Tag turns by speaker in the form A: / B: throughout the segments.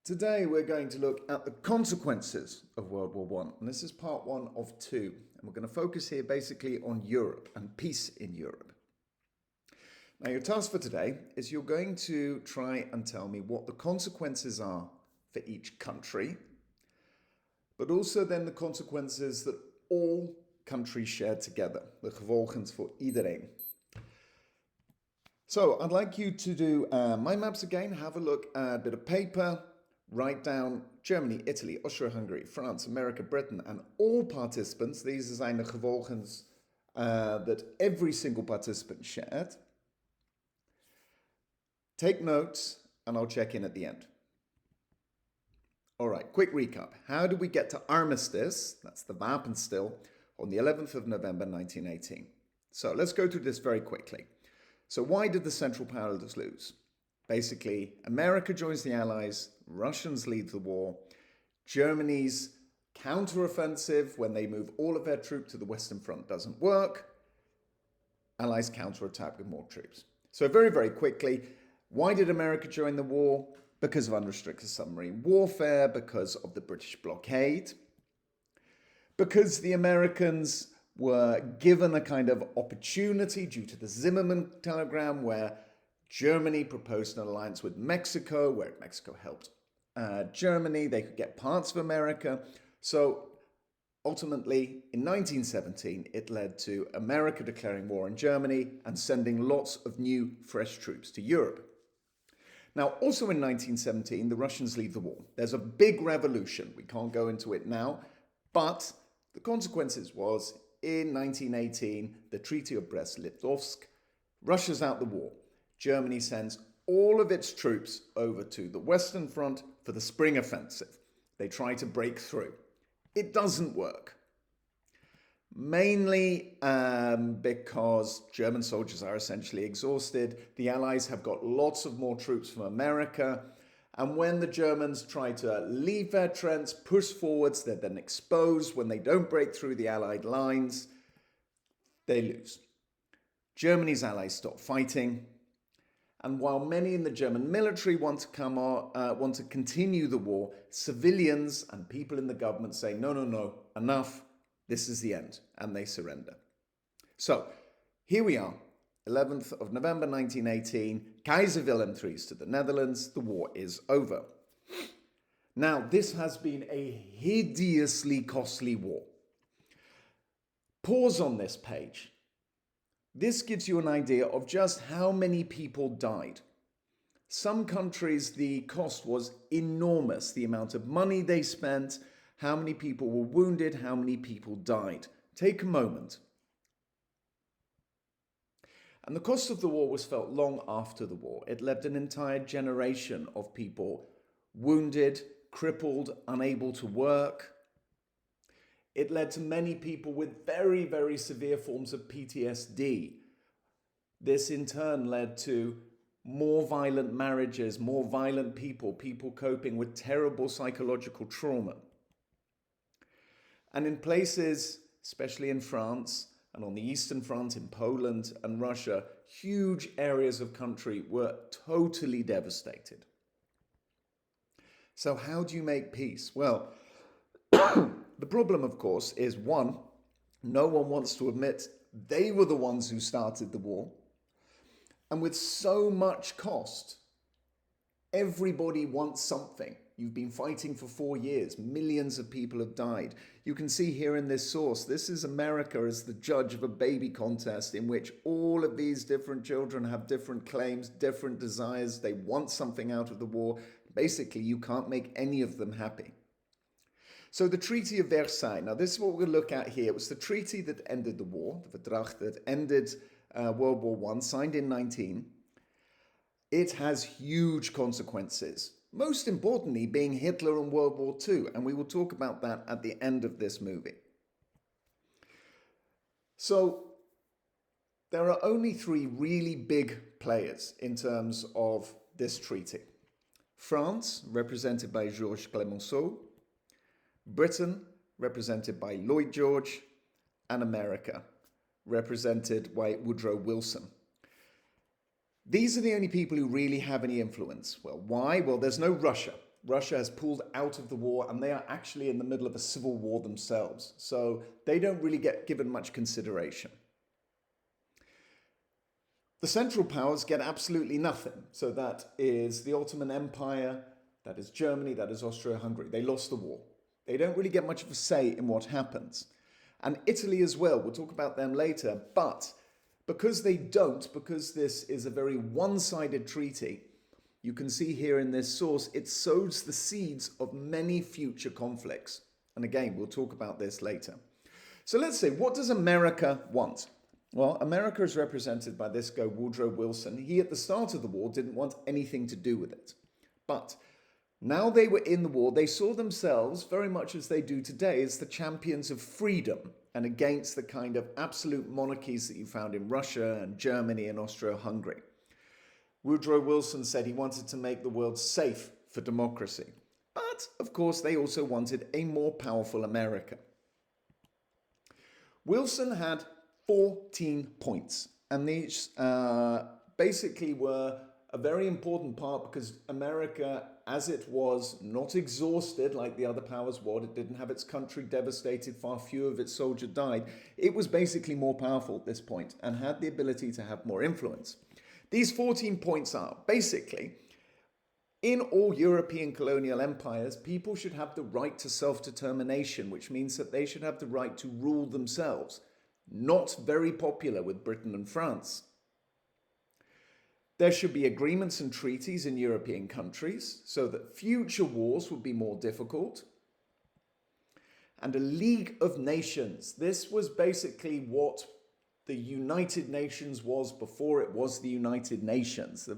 A: Today we're going to look at the consequences of World War I, and this is part one of two. And we're going to focus here basically on Europe and peace in Europe. Now your task for today is you're going to try and tell me what the consequences are for each country, but also then the consequences that all countries share together, the gevolgen voor iedereen. So I'd like you to do mind maps again, have a look at a bit of paper, write down Germany, Italy, Austria-Hungary, France, America, Britain, and all participants. These zijn de gevolgens that every single participant shared. Take notes, and I'll check in at the end. All right, quick recap. How did we get to armistice, that's the wapenstil, on the 11th of November 1918? So let's go through this very quickly. So why did the Central Powers lose? Basically, America joins the Allies, Russians lead the war, Germany's counteroffensive when they move all of their troops to the Western Front doesn't work, Allies counterattack with more troops. So very, very quickly, why did America join the war? Because of unrestricted submarine warfare, because of the British blockade, because the Americans were given a kind of opportunity due to the Zimmerman telegram where Germany proposed an alliance with Mexico, where Mexico helped Germany. They could get parts of America. So ultimately, in 1917, it led to America declaring war on Germany and sending lots of new, fresh troops to Europe. Now, also in 1917, the Russians leave the war. There's a big revolution. We can't go into it now, but the consequences was, in 1918, the Treaty of Brest-Litovsk, Russia's out the war. Germany sends all of its troops over to the Western Front for the spring offensive. They try to break through. It doesn't work. Mainly because German soldiers are essentially exhausted. The Allies have got lots of more troops from America. And when the Germans try to leave their trench, push forwards, they're then exposed. When they don't break through the Allied lines, they lose. Germany's allies stop fighting. And while many in the German military want to continue the war, civilians and people in the government say, no, enough, this is the end, and they surrender. So here we are, 11th of November 1918, Kaiser Wilhelm III to the Netherlands, the war is over. Now, this has been a hideously costly war. Pause on this page. This gives you an idea of just how many people died. Some countries, the cost was enormous. The amount of money they spent, how many people were wounded, how many people died. Take a moment. And the cost of the war was felt long after the war. It left an entire generation of people wounded, crippled, unable to work. It led to many people with very, very severe forms of PTSD. This in turn led to more violent marriages, more violent people, people coping with terrible psychological trauma. And in places, especially in France and on the Eastern Front, in Poland and Russia, huge areas of country were totally devastated. So how do you make peace? Well, the problem, of course, is one, no one wants to admit they were the ones who started the war. And with so much cost, everybody wants something. You've been fighting for 4 years. Millions of people have died. You can see here in this source, this is America as the judge of a baby contest in which all of these different children have different claims, different desires. They want something out of the war. Basically, you can't make any of them happy. So the Treaty of Versailles, now this is what we're going to look at here. It was the treaty that ended the war, the verdrag that ended World War I, signed in 19. It has huge consequences, most importantly being Hitler and World War II, and we will talk about that at the end of this movie. So there are only three really big players in terms of this treaty. France, represented by Georges Clemenceau, Britain, represented by Lloyd George, and America, represented by Woodrow Wilson. These are the only people who really have any influence. Well, why? Well, there's no Russia. Russia has pulled out of the war and they are actually in the middle of a civil war themselves. So they don't really get given much consideration. The Central Powers get absolutely nothing. So that is the Ottoman Empire, that is Germany, that is Austria-Hungary. They lost the war. They don't really get much of a say in what happens. And Italy as well, we'll talk about them later. But because they don't, because this is a very one-sided treaty, you can see here in this source, it sows the seeds of many future conflicts. And again, we'll talk about this later. So let's say, what does America want? Well, America is represented by this guy, Woodrow Wilson. He, at the start of the war, didn't want anything to do with it. But now they were in the war, they saw themselves, very much as they do today, as the champions of freedom and against the kind of absolute monarchies that you found in Russia and Germany and Austria-Hungary. Woodrow Wilson said he wanted to make the world safe for democracy. But, of course, they also wanted a more powerful America. Wilson had 14 points, and these basically were a very important part because America, as it was not exhausted like the other powers were, it didn't have its country devastated, far fewer of its soldiers died, it was basically more powerful at this point and had the ability to have more influence. These 14 points are basically, in all European colonial empires, people should have the right to self-determination, which means that they should have the right to rule themselves. Not very popular with Britain and France. There should be agreements and treaties in European countries so that future wars would be more difficult. And a League of Nations. This was basically what the United Nations was before it was the United Nations.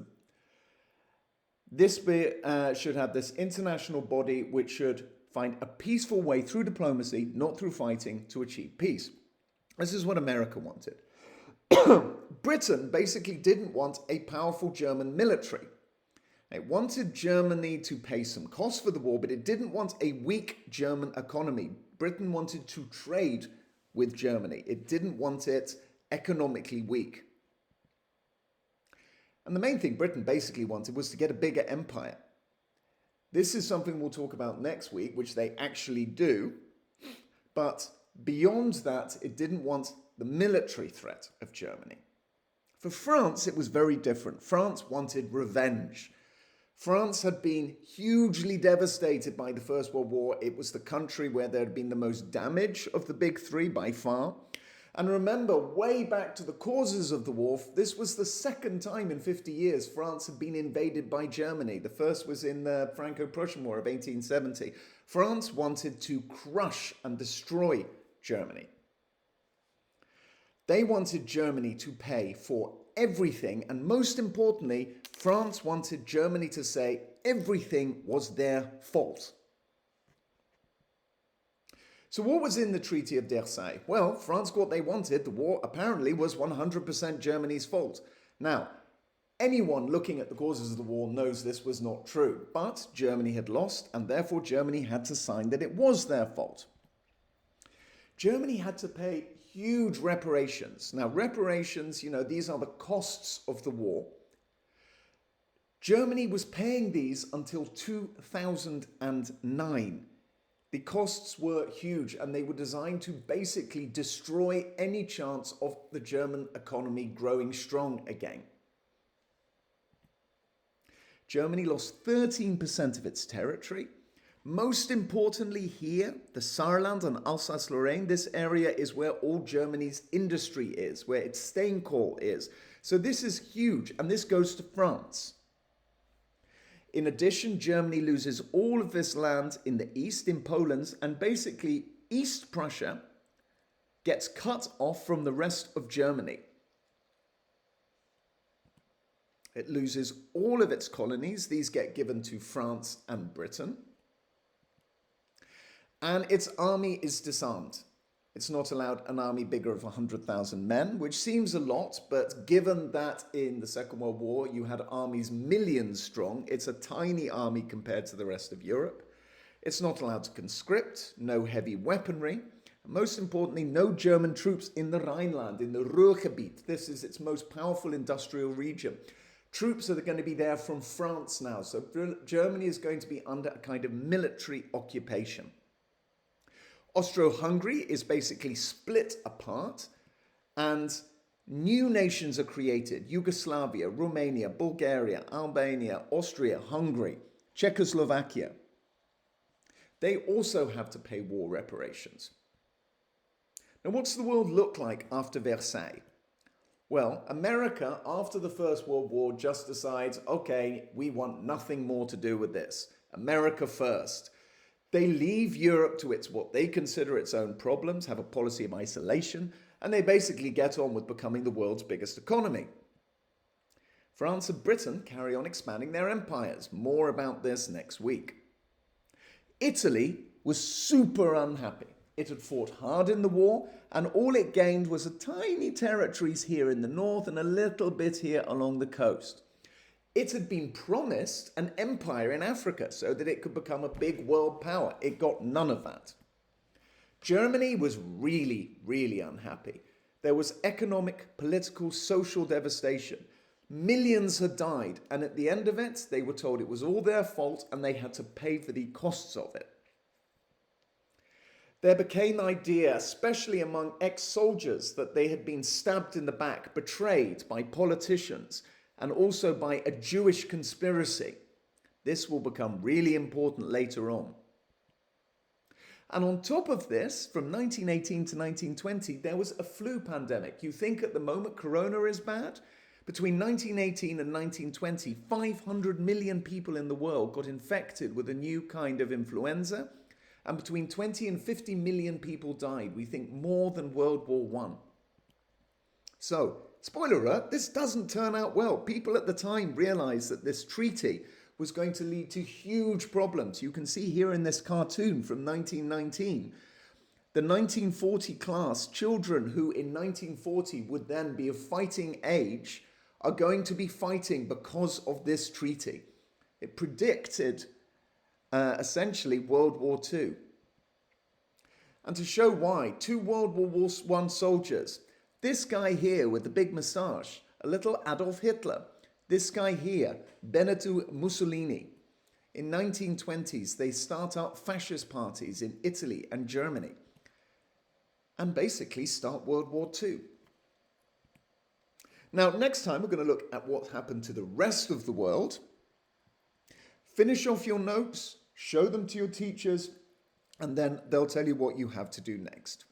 A: This should have this international body which should find a peaceful way through diplomacy, not through fighting, to achieve peace. This is what America wanted. Britain basically didn't want a powerful German military. It wanted Germany to pay some costs for the war, but it didn't want a weak German economy. Britain wanted to trade with Germany. It didn't want it economically weak. And the main thing Britain basically wanted was to get a bigger empire. This is something we'll talk about next week, which they actually do. But beyond that, it didn't want the military threat of Germany. For France, it was very different. France wanted revenge. France had been hugely devastated by the First World War. It was the country where there had been the most damage of the big three by far. And remember, way back to the causes of the war, this was the second time in 50 years France had been invaded by Germany. The first was in the Franco-Prussian War of 1870. France wanted to crush and destroy Germany. They wanted Germany to pay for everything, and most importantly, France wanted Germany to say everything was their fault. So what was in the Treaty of Versailles? Well, France got what they wanted. The war apparently was 100% Germany's fault. Now, anyone looking at the causes of the war knows this was not true, but Germany had lost, and therefore Germany had to sign that it was their fault. Germany had to pay huge reparations. Now, reparations, these are the costs of the war. Germany was paying these until 2009. The costs were huge, and they were designed to basically destroy any chance of the German economy growing strong again. Germany lost 13% of its territory. Most importantly here, the Saarland and Alsace-Lorraine, this area is where all Germany's industry is, where its Steinkohle is. So this is huge, and this goes to France. In addition, Germany loses all of this land in the east, in Poland, and basically East Prussia gets cut off from the rest of Germany. It loses all of its colonies. These get given to France and Britain. And its army is disarmed. It's not allowed an army bigger of 100,000 men, which seems a lot, but given that in the Second World War you had armies millions strong, it's a tiny army compared to the rest of Europe. It's not allowed to conscript, no heavy weaponry, and most importantly, no German troops in the Rhineland, in the Ruhrgebiet. This is its most powerful industrial region. Troops are going to be there from France now. So Germany is going to be under a kind of military occupation. Austro-Hungary is basically split apart, and new nations are created. Yugoslavia, Romania, Bulgaria, Albania, Austria, Hungary, Czechoslovakia. They also have to pay war reparations. Now, what's the world look like after Versailles? Well, America, after the First World War, just decides, okay, we want nothing more to do with this. America first. They leave Europe to what they consider its own problems, have a policy of isolation, and they basically get on with becoming the world's biggest economy. France and Britain carry on expanding their empires. More about this next week. Italy was super unhappy. It had fought hard in the war, and all it gained was a tiny territories here in the north and a little bit here along the coast. It had been promised an empire in Africa so that it could become a big world power. It got none of that. Germany was really, really unhappy. There was economic, political, social devastation. Millions had died, and at the end of it, they were told it was all their fault and they had to pay for the costs of it. There became an idea, especially among ex-soldiers, that they had been stabbed in the back, betrayed by politicians, and also by a Jewish conspiracy. This will become really important later on. And on top of this, from 1918 to 1920, there was a flu pandemic. You think at the moment corona is bad? Between 1918 and 1920, 500 million people in the world got infected with a new kind of influenza. And between 20 and 50 million people died. We think more than World War I. So, spoiler alert, this doesn't turn out well. People at the time realized that this treaty was going to lead to huge problems. You can see here in this cartoon from 1919, the 1940 class, children who in 1940 would then be of fighting age, are going to be fighting because of this treaty. It predicted essentially World War II. And to show why, 2 World War I soldiers, this guy here with the big moustache, a little Adolf Hitler, this guy here, Benito Mussolini. In 1920s, they start up fascist parties in Italy and Germany and basically start World War II. Now, next time we're going to look at what happened to the rest of the world. Finish off your notes, show them to your teachers, and then they'll tell you what you have to do next.